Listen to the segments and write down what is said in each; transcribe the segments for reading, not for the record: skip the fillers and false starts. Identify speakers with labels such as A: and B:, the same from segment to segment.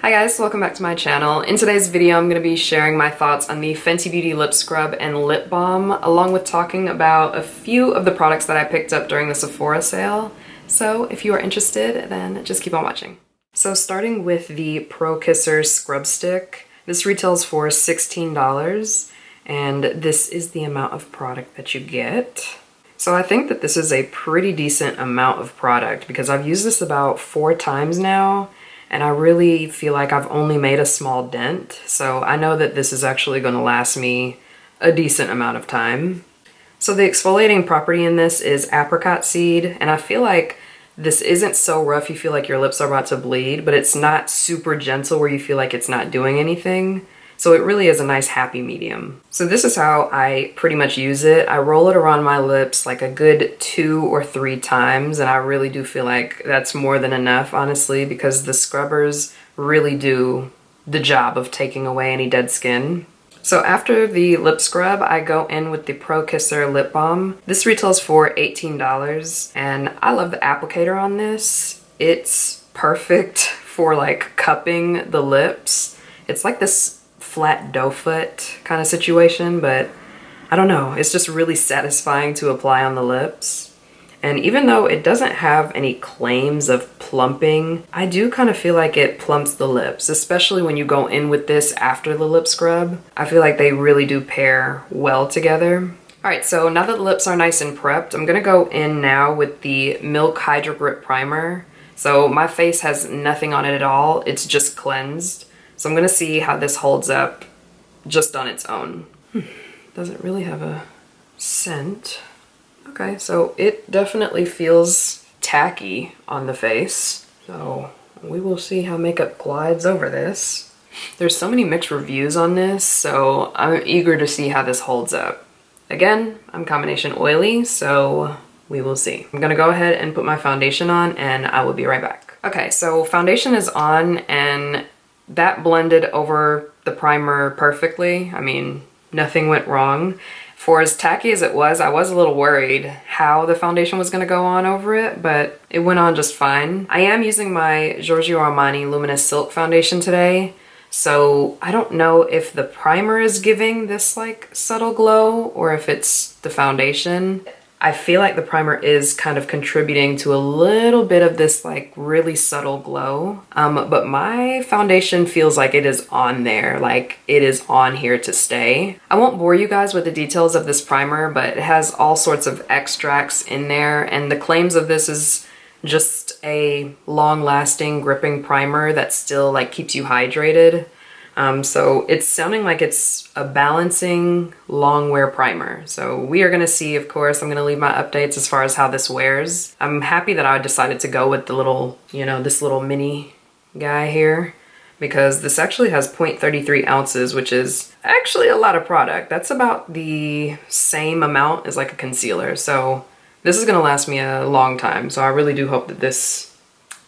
A: Hi guys, welcome back to my channel. In today's video, I'm going to be sharing my thoughts on the Fenty Beauty lip scrub and lip balm, along with talking about a few of the products that I picked up during the Sephora sale. So if you are interested, then just keep on watching. So starting with the Pro Kisser Scrub Stick, this retails for $16, and this is the amount of product that you get. So I think that this is a pretty decent amount of product because I've used this about 4 times now, and I really feel like I've only made a small dent. So I know that this is actually going to last me a decent amount of time. So the exfoliating property in this is apricot seed, and I feel like this isn't so rough you feel like your lips are about to bleed, but it's not super gentle where you feel like it's not doing anything. So it really is a nice happy medium. So this is how I pretty much use it. I roll it around my lips like a good 2 or 3 times, and I really do feel like that's more than enough, honestly, because the scrubbers really do the job of taking away any dead skin. So after the lip scrub, I go in with the Pro Kisser lip balm. This retails for $18, and I love the applicator on this. It's perfect for like cupping the lips. It's like this flat dough foot kind of situation, but I don't know, it's just really satisfying to apply on the lips. And even though it doesn't have any claims of plumping, I do kind of feel like it plumps the lips, especially when you go in with this after the lip scrub. I feel like they really do pair well together. Alright, so now that the lips are nice and prepped, I'm gonna go in now with the Milk Hydro Grip Primer. So my face has nothing on it at all, it's just cleansed. So I'm gonna see how this holds up just on its own. Doesn't really have a scent. Okay, so it definitely feels tacky on the face. So we will see how makeup glides over this. There's so many mixed reviews on this, so I'm eager to see how this holds up. Again, I'm combination oily, so we will see. I'm gonna go ahead and put my foundation on, and I will be right back. Okay, so foundation is on, and that blended over the primer perfectly. I mean, nothing went wrong. For as tacky as it was, I was a little worried how the foundation was going to go on over it, but it went on just fine. I am using my Giorgio Armani Luminous Silk foundation today, so I don't know if the primer is giving this like subtle glow or if it's the foundation. I feel like the primer is kind of contributing to a little bit of this like really subtle glow, but my foundation feels like it is on there, like it is on here to stay. I won't bore you guys with the details of this primer, but it has all sorts of extracts in there, and the claims of this is just a long-lasting gripping primer that still like keeps you hydrated. So it's sounding like it's a balancing long wear primer. So we are gonna see, of course. I'm gonna leave my updates as far as how this wears. I'm happy that I decided to go with the little, you know, this little mini guy here, because this actually has 0.33 ounces, which is actually a lot of product. That's about the same amount as like a concealer. So this is gonna last me a long time. So I really do hope that this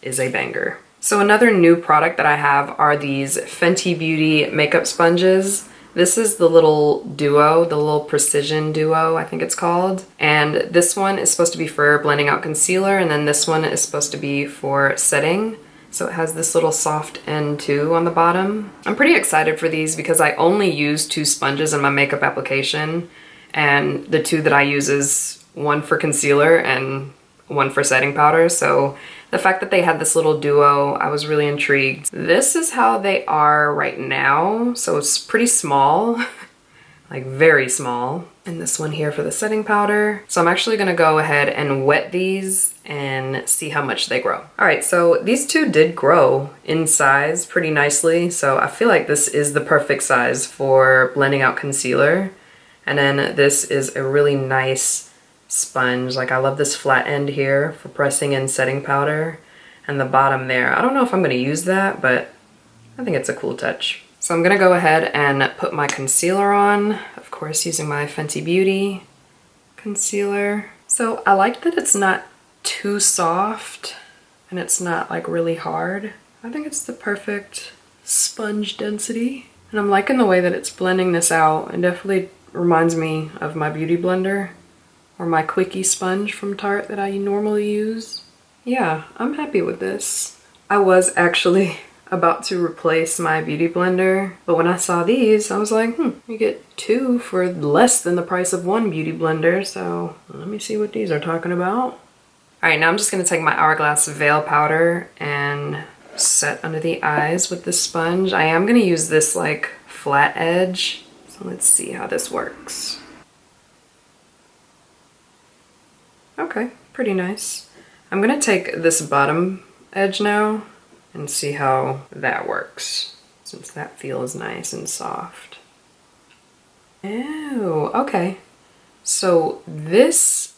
A: is a banger. So another new product that I have are these Fenty Beauty makeup sponges. This is the little duo, the little precision duo, I think it's called. And this one is supposed to be for blending out concealer, and then this one is supposed to be for setting. So it has this little soft end too on the bottom. I'm pretty excited for these because I only use 2 sponges in my makeup application, and the 2 that I use is one for concealer and one for setting powder. So the fact that they had this little duo, I was really intrigued. This is how they are right now. So it's pretty small, like very small. And this one here for the setting powder. So I'm actually gonna go ahead and wet these and see how much they grow. All right, so these 2 did grow in size pretty nicely. So I feel like this is the perfect size for blending out concealer. And then this is a really nice sponge. Like I love this flat end here for pressing in setting powder, and the bottom there. I don't know if I'm going to use that, but I think it's a cool touch. So I'm going to go ahead and put my concealer on, of course using my Fenty Beauty concealer. So I like that it's not too soft and it's not like really hard. I think it's the perfect sponge density, and I'm liking the way that it's blending this out. It definitely reminds me of my beauty blender or my quickie sponge from Tarte that I normally use. Yeah, I'm happy with this. I was actually about to replace my beauty blender, but when I saw these, I was like, you get 2 for less than the price of 1 beauty blender, so let me see what these are talking about. All right, now I'm just gonna take my Hourglass Veil Powder and set under the eyes with this sponge. I am gonna use this like flat edge, so let's see how this works. Okay, pretty nice. I'm gonna take this bottom edge now and see how that works, since that feels nice and soft. Oh, okay. So this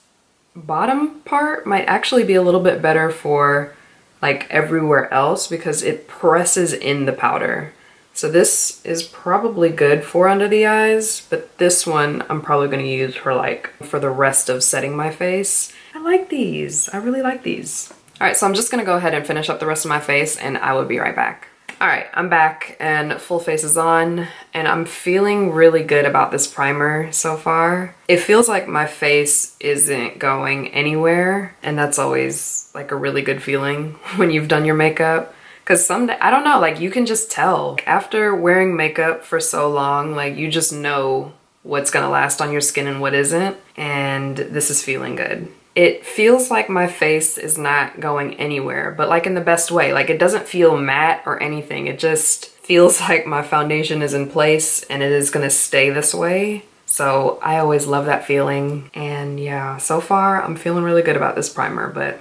A: bottom part might actually be a little bit better for like everywhere else because it presses in the powder. So this is probably good for under the eyes, but this one I'm probably gonna use for like for the rest of setting my face. I like these, I really like these. All right, so I'm just gonna go ahead and finish up the rest of my face and I will be right back. All right, I'm back and full face is on and I'm feeling really good about this primer so far. It feels like my face isn't going anywhere and that's always like a really good feeling when you've done your makeup. Cause someday, I don't know, like you can just tell. After wearing makeup for so long, like you just know what's gonna last on your skin and what isn't, and this is feeling good. It feels like my face is not going anywhere, but like in the best way. Like it doesn't feel matte or anything. It just feels like my foundation is in place and it is gonna stay this way. So I always love that feeling. And yeah, so far I'm feeling really good about this primer, but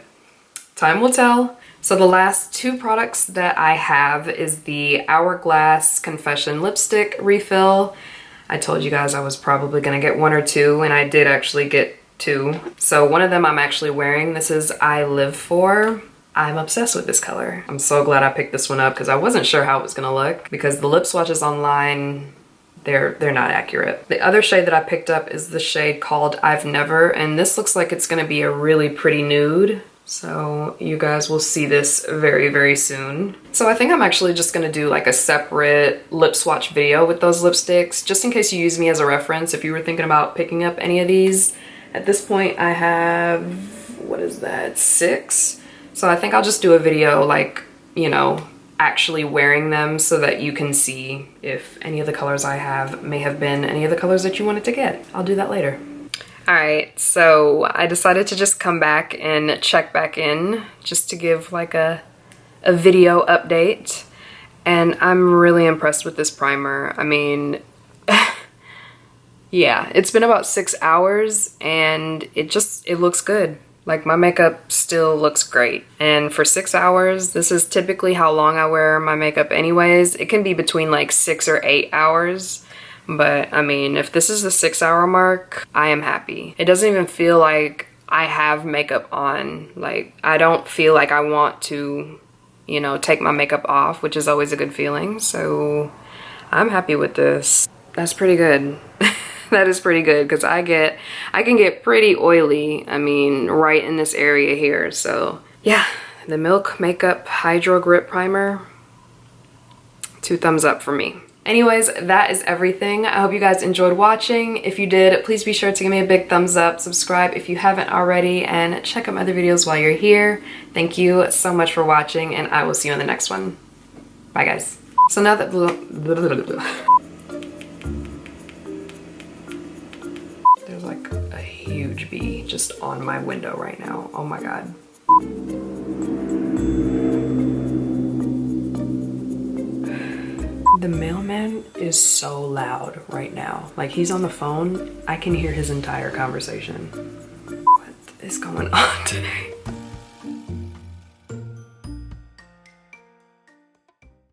A: time will tell. So the last 2 products that I have is the Hourglass Confession Lipstick Refill. I told you guys I was probably gonna get 1 or 2 and I did actually get 2. So one of them I'm actually wearing. This is I Live For. I'm obsessed with this color. I'm so glad I picked this one up because I wasn't sure how it was gonna look because the lip swatches online, they're not accurate. The other shade that I picked up is the shade called I've Never, and this looks like it's gonna be a really pretty nude. So you guys will see this very, very soon. So I think I'm actually just gonna do like a separate lip swatch video with those lipsticks, just in case you use me as a reference if you were thinking about picking up any of these. At this point I have, what is that, 6? So I think I'll just do a video like, you know, actually wearing them so that you can see if any of the colors I have may have been any of the colors that you wanted to get. I'll do that later. All right, so I decided to just come back and check back in just to give like a video update. And I'm really impressed with this primer. I mean, yeah, it's been about 6 hours and it looks good. Like my makeup still looks great. And for 6 hours, this is typically how long I wear my makeup anyways. It can be between like 6 or 8 hours. But I mean, if this is the 6 hour mark, I am happy. It doesn't even feel like I have makeup on. Like, I don't feel like I want to, you know, take my makeup off, which is always a good feeling. So I'm happy with this. That's pretty good. That is pretty good because I can get pretty oily, I mean, right in this area here. So yeah, the Milk Makeup Hydro Grip Primer, 2 thumbs up for me. Anyways, that is everything. I hope you guys enjoyed watching. If you did, please be sure to give me a big thumbs up, subscribe if you haven't already, and check out my other videos while you're here. Thank you so much for watching, and I will see you in the next one. Bye, guys. So now that... There's like a huge bee just on my window right now. Oh my god. The mailman is so loud right now. Like, he's on the phone. I can hear his entire conversation. What is going on today?